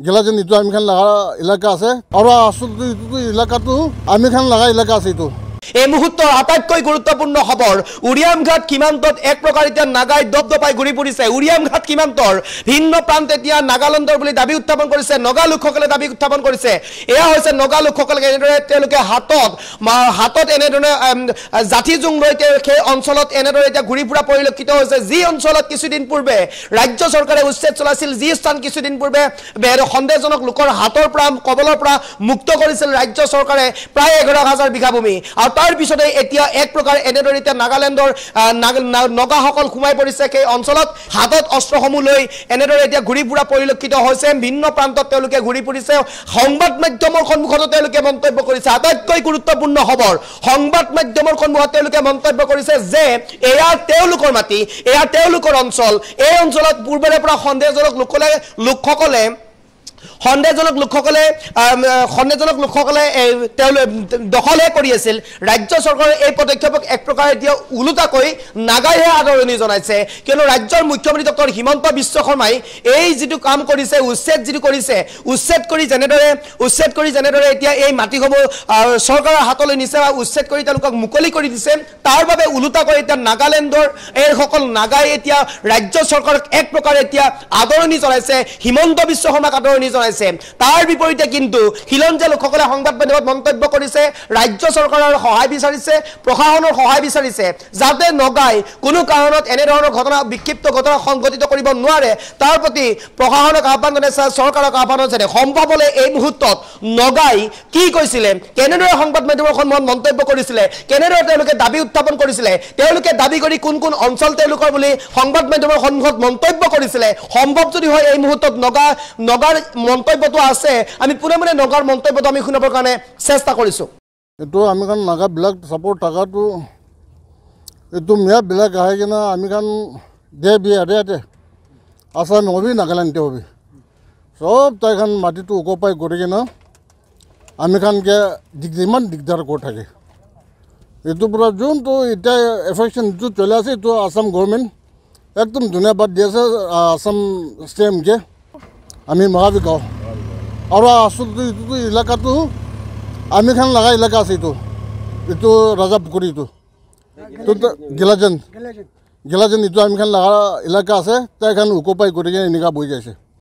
গেলাজেন এইটো আমি খান লাগা এলেকা আছে আৰু আচলতে এইটো এলেকাটো আমি খান লাগা এলেকা আছে এইটো এই মুহূৰ্তৰ আটাইতকৈ গুৰুত্বপূৰ্ণ খবৰ উৰিয়ামঘাট সীমান্তত এক প্ৰকাৰ এতিয়া নাগাই দপদপাই ঘূৰি ফুৰিছে উৰিয়ামঘাট সীমান্তৰ ভিন্ন প্ৰান্ত এতিয়া নাগালেণ্ডৰ বুলি দাবী উত্থাপন কৰিছে নগা লোকসকলে দাবী উত্থাপন কৰিছে এয়া হৈছে নগা লোকসকলে এনেদৰে তেওঁলোকে হাতত এনেদৰে জাতি জুং লৈ সেই অঞ্চলত এনেদৰে এতিয়া ঘূৰি ফুৰা পৰিলক্ষিত হৈছে যি অঞ্চলত কিছুদিন পূৰ্বে ৰাজ্য চৰকাৰে উচ্ছেদ চলাইছিল যি স্থান কিছুদিন পূৰ্বে সন্দেহজনক লোকৰ হাতৰ পৰা কবলৰ পৰা মুক্ত কৰিছিল ৰাজ্য চৰকাৰে প্ৰায় 11,000 বিঘা ভূমি আৰু তাৰ পিছতে এতিয়া এক প্ৰকাৰ এনেদৰে নাগালেণ্ডৰ নগাসকল সোমাই পৰিছে সেই অঞ্চলত হাতত অস্ত্ৰসমূহ লৈ এনেদৰে এতিয়া ঘূৰি ফুৰা পৰিলক্ষিত হৈছে ভিন্ন প্ৰান্তত তেওঁলোকে ঘূৰি ফুৰিছে সংবাদ মাধ্যমৰ সন্মুখত তেওঁলোকে মন্তব্য কৰিছে আটাইতকৈ গুৰুত্বপূৰ্ণ খবৰ সংবাদ মাধ্যমৰ সন্মুখত তেওঁলোকে মন্তব্য কৰিছে যে এয়া তেওঁলোকৰ মাটি এয়া তেওঁলোকৰ অঞ্চল এই অঞ্চলত পূৰ্বৰে পৰা সন্দেহজনক লোকসকলে দখলে কৰি আছিল ৰাজ্য চৰকাৰে এই পদক্ষেপক এক প্ৰকাৰ এতিয়া উলুটাকৈ নাগাইহে আদৰণি জনাইছে কিয়নো ৰাজ্যৰ মুখ্যমন্ত্ৰী ডক্টৰ হিমন্ত বিশ্ব শৰ্মাই এই যিটো কাম কৰিছে উচ্ছেদ কৰি যেনেদৰে এতিয়া এই মাটিসমূহ চৰকাৰৰ হাতলৈ নিছে বা উচ্ছেদ কৰি তেওঁলোকক মুকলি কৰি দিছে তাৰ বাবে উলুটাকৈ এতিয়া নাগালেণ্ডৰ এই সকল নাগাই এতিয়া ৰাজ্য চৰকাৰক এক প্ৰকাৰ এতিয়া আদৰণি জনাইছে হিমন্ত বিশ্ব শৰ্মাক আদৰণি জনাইছে তাৰ বিপৰীতে কিন্তু খিলঞ্জীয়া লোকসকলে সংবাদ মাধ্যমত মন্তব্য কৰিছে ৰাজ্য চৰকাৰৰ সহায় বিচাৰিছে প্ৰশাসনৰ সহায় বিচাৰিছে যাতে নগাই কোনো কাৰণত এনে ধৰণৰ ঘটনা বিক্ষিপ্ত ঘটনা সংঘটিত কৰিব নোৱাৰে তাৰ প্ৰতি প্ৰশাসনক আহ্বান জনাইছে চৰকাৰক আহ্বান জনাইছে সম্ভৱ হলে এই মুহূৰ্তত নগাই কি কৈছিলে কেনেদৰে সংবাদ মাধ্যমৰ সন্মুখত মন্তব্য কৰিছিলে কেনেদৰে তেওঁলোকে দাবী উত্থাপন কৰিছিলে তেওঁলোকে দাবী কৰি কোন কোন অঞ্চল তেওঁলোকৰ বুলি সংবাদ মাধ্যমৰ সন্মুখত মন্তব্য কৰিছিলে সম্ভৱ যদি হয় এই মুহূৰ্তত নগাৰ মন্তব্যটো আছে আমি পুনে নগাৰ মন্তব্যটো আমি শুনাবৰ কাৰণে চেষ্টা কৰিছো এইটো আমি খান নাগাবিলাক সাপোৰ্ট টাকাটো এইটো মেয়াবিলাক আহে কিনা আমি খান দে বিয়াতে আসাম হবি নাগালেণ্ডে হবি সব তাই খান মাটিটো ওকপাই কৰি কিনা আমি খানকে যিমান দিগদাৰ কৰি থাকে এইটো পৰা যোনটো এতিয়া এফেকশ্যন যিটো চলি আছে এইটো আসাম গভৰ্ণমেণ্ট একদম ধন্যবাদ দি আছে আসাম ষ্টেমকে আমি মহাবি গাঁও আৰু আচলতে এইটো এলেকাটো আমি খান লাগা এলেকা আছে এইটো ৰাজা পুখুৰীটো গেলাজেন এইটো আমি খান লাগা এলেকা আছে তাই খান ওকপাই কৰি কিনে এনেকুৱা বহি যাইছে